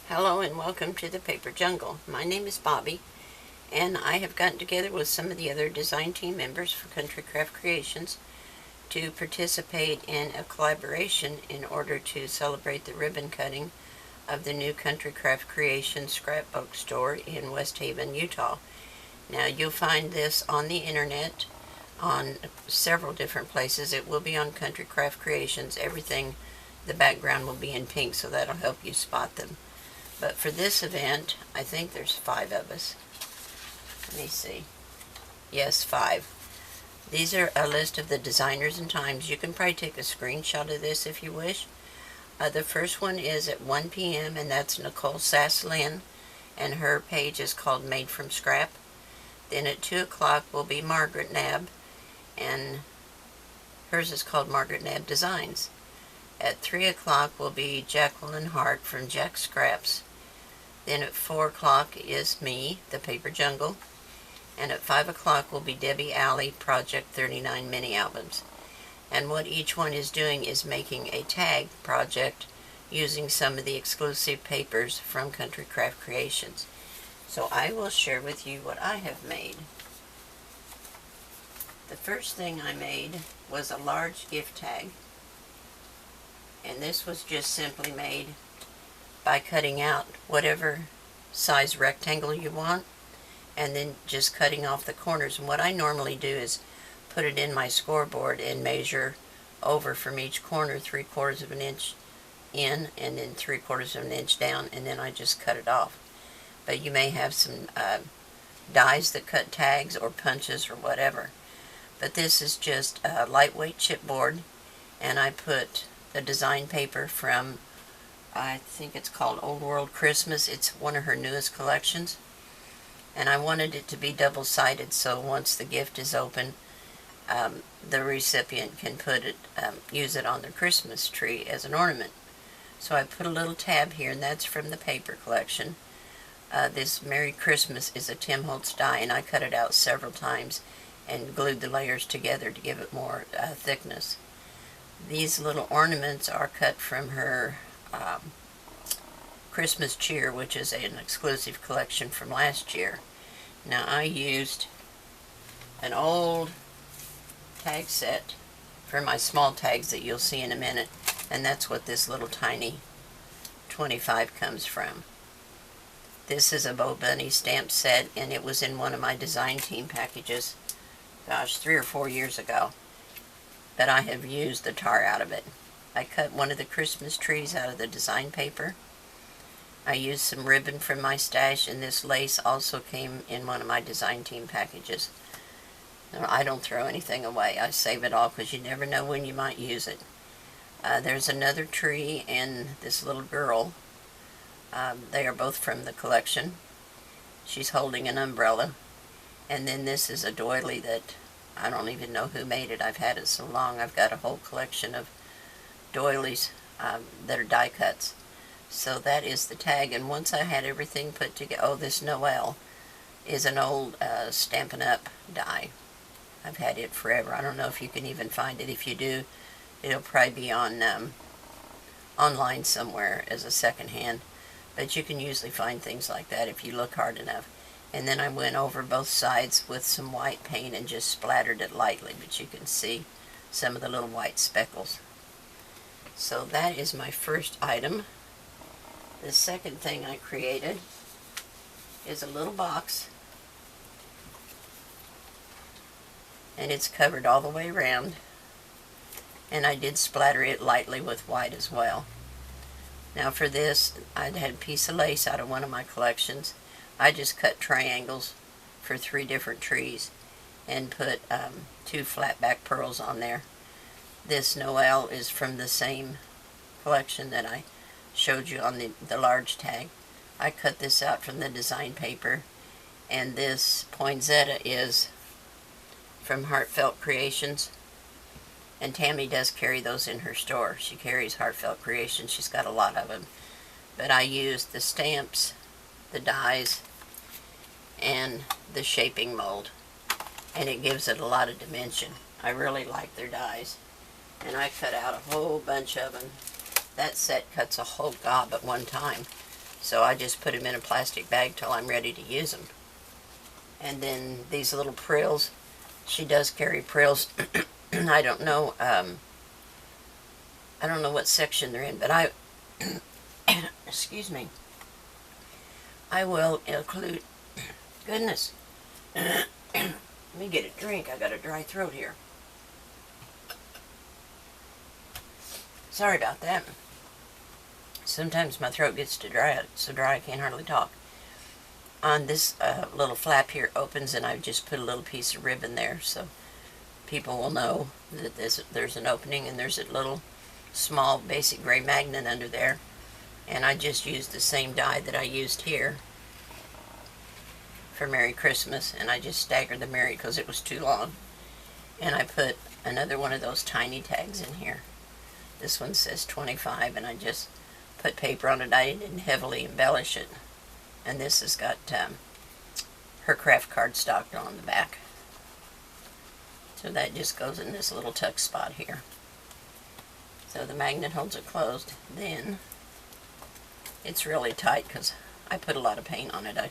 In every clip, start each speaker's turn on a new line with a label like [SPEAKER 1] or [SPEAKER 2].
[SPEAKER 1] Hello and welcome to the Paper Jungle. My name is Bobby, and I have gotten together with some of the other design team members for Country Craft Creations to participate in a collaboration in order to celebrate the ribbon cutting of the new Country Craft Creations scrapbook store in West Haven, Utah. Now you'll find this on the internet on several different places. It will be on Country Craft Creations. Everything, the background will be in pink, so that'll help you spot them. But for this event, I think there's 5 of us. Let me see. Yes, 5. These are a list of the designers and times. You can probably take a screenshot of this if you wish. The first one is at 1 p.m. and that's Nicole Sasslin, and her page is called Made from Scrap. Then at 2 o'clock will be Margaret Knabb, and hers is called Margaret Knabb Designs. At 3 o'clock will be Jacqueline Hart from Jack Scraps. Then at 4 o'clock is me, the Paper Jungle. And at 5 o'clock will be Debbie Alley, Project 39 Mini Albums. And what each one is doing is making a tag project using some of the exclusive papers from Country Craft Creations. So I will share with you what I have made. The first thing I made was a large gift tag. And this was just simply made by cutting out whatever size rectangle you want and then just cutting off the corners. And what I normally do is put it in my scoreboard and measure over from each corner 3/4 of an inch in and then 3/4 of an inch down, and then I just cut it off. But you may have some dies that cut tags or punches or whatever. But this is just a lightweight chipboard, and I put the design paper from, I think it's called Old World Christmas. It's one of her newest collections. And I wanted it to be double-sided, so once the gift is open, the recipient can put it, use it on their Christmas tree as an ornament. So I put a little tab here, and that's from the paper collection. This Merry Christmas is a Tim Holtz die, and I cut it out several times and glued the layers together to give it more thickness. These little ornaments are cut from her Christmas Cheer, which is an exclusive collection from last year. Now I used an old tag set for my small tags that you'll see in a minute, and that's what this little tiny 25 comes from. This is a Bo Bunny stamp set, and it was in one of my design team packages, gosh, 3 or 4 years ago. But I have used the tar out of it. I cut one of the Christmas trees out of the design paper. I used some ribbon from my stash, and this lace also came in one of my design team packages. Now, I don't throw anything away. I save it all because you never know when you might use it. There's another tree and this little girl. They are both from the collection. She's holding an umbrella. And then this is a doily that I don't even know who made it. I've had it so long. I've got a whole collection of doilies that are die cuts. So that is the tag. And once I had everything put together, oh, this Noel is an old Stampin' Up die. I've had it forever. I don't know if you can even find it. If you do, it'll probably be on online somewhere as a secondhand. But you can usually find things like that if you look hard enough. And then I went over both sides with some white paint and just splattered it lightly, but you can see some of the little white speckles. So that is my first item. The second thing I created is a little box, and it's covered all the way around, and I did splatter it lightly with white as well. Now for this, I had a piece of lace out of one of my collections. I just cut triangles for 3 different trees and put 2 flat back pearls on there. This Noel is from the same collection that I showed you on the large tag. I cut this out from the design paper, and this poinsettia is from Heartfelt Creations, and Tammy does carry those in her store. She carries Heartfelt Creations. She's got a lot of them. But I used the stamps, the dies, and the shaping mold, and it gives it a lot of dimension. I really like their dies, and I cut out a whole bunch of them. That set cuts a whole gob at one time, So I just put them in a plastic bag till I'm ready to use them. And then these little frills, she does carry frills. I don't know what section they're in, but I excuse me, I will include, goodness, let me get a drink. I got a dry throat here. Sorry about that. Sometimes my throat gets so dry I can't hardly talk. On this little flap here opens, and I've just put a little piece of ribbon there so people will know that there's an opening, and there's a little small basic gray magnet under there. And I just used the same die that I used here for Merry Christmas, and I just staggered the Merry because it was too long. And I put another one of those tiny tags in here. This one says 25, and I just put paper on it. I didn't heavily embellish it. And this has got her craft cardstock on the back. So that just goes in this little tuck spot here. So the magnet holds it closed. Then it's really tight because I put a lot of paint on it. If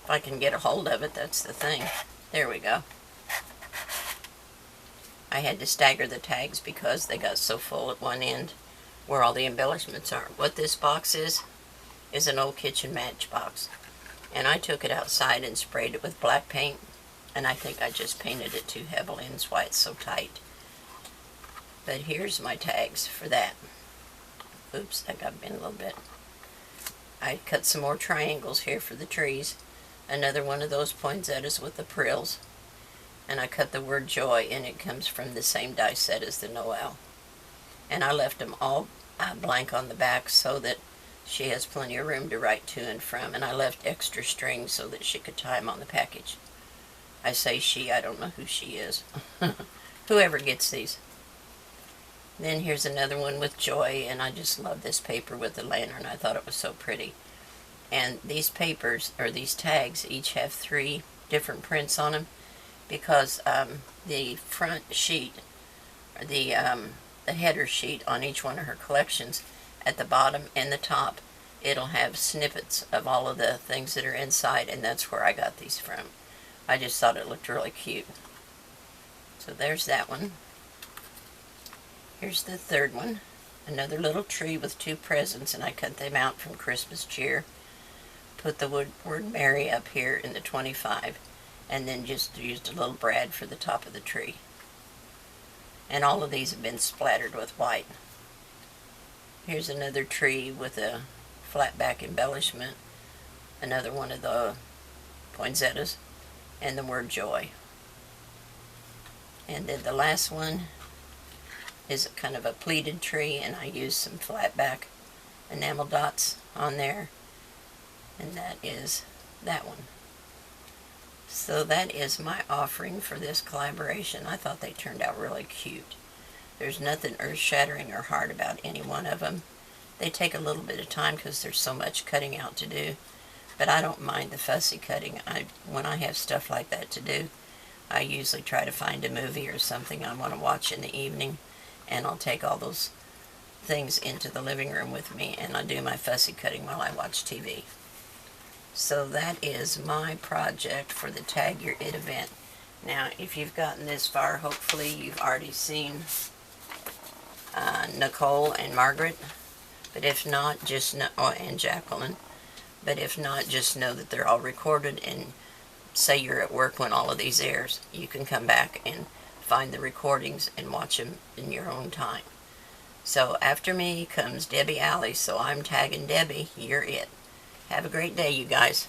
[SPEAKER 1] I can get a hold of it, that's the thing. There we go. I had to stagger the tags because they got so full at one end where all the embellishments are. What this box is an old kitchen matchbox. And I took it outside and sprayed it with black paint. And I think I just painted it too heavily, and that's why it's so tight. But here's my tags for that. Oops, that got bent a little bit. I cut some more triangles here for the trees. Another one of those poinsettias with the frills. And I cut the word joy, and it comes from the same die set as the Noel. And I left them all blank on the back so that she has plenty of room to write to and from. And I left extra strings so that she could tie them on the package. I say she, I don't know who she is. Whoever gets these. Then here's another one with joy, and I just love this paper with the lantern. I thought it was so pretty. And these papers, or these tags, each have 3 different prints on them because the front sheet, or the header sheet on each one of her collections, at the bottom and the top, it'll have snippets of all of the things that are inside, and that's where I got these from. I just thought it looked really cute. So there's that one. Here's the third one. Another little tree with 2 presents, and I cut them out from Christmas cheer. Put the word Merry up here in the 25, and then just used a little brad for the top of the tree. And all of these have been splattered with white. Here's another tree with a flat back embellishment. Another one of the poinsettias. And the word joy. And then the last one is kind of a pleated tree, and I used some flat back enamel dots on there, and that is that one. So that is my offering for this collaboration. I thought they turned out really cute. There's nothing earth-shattering or hard about any one of them. They take a little bit of time because there's so much cutting out to do. But I don't mind the fussy cutting. When I have stuff like that to do, I usually try to find a movie or something I want to watch in the evening, and I'll take all those things into the living room with me, and I'll do my fussy cutting while I watch TV. So that is my project for the Tag Your It event. Now, if you've gotten this far, hopefully you've already seen Nicole and Margaret. But if not, just know, and Jacqueline. But if not, just know that they're all recorded, and say you're at work when all of these airs. You can come back and find the recordings and watch them in your own time. So after me comes Debbie Alley, so I'm tagging Debbie. You're it. Have a great day, you guys.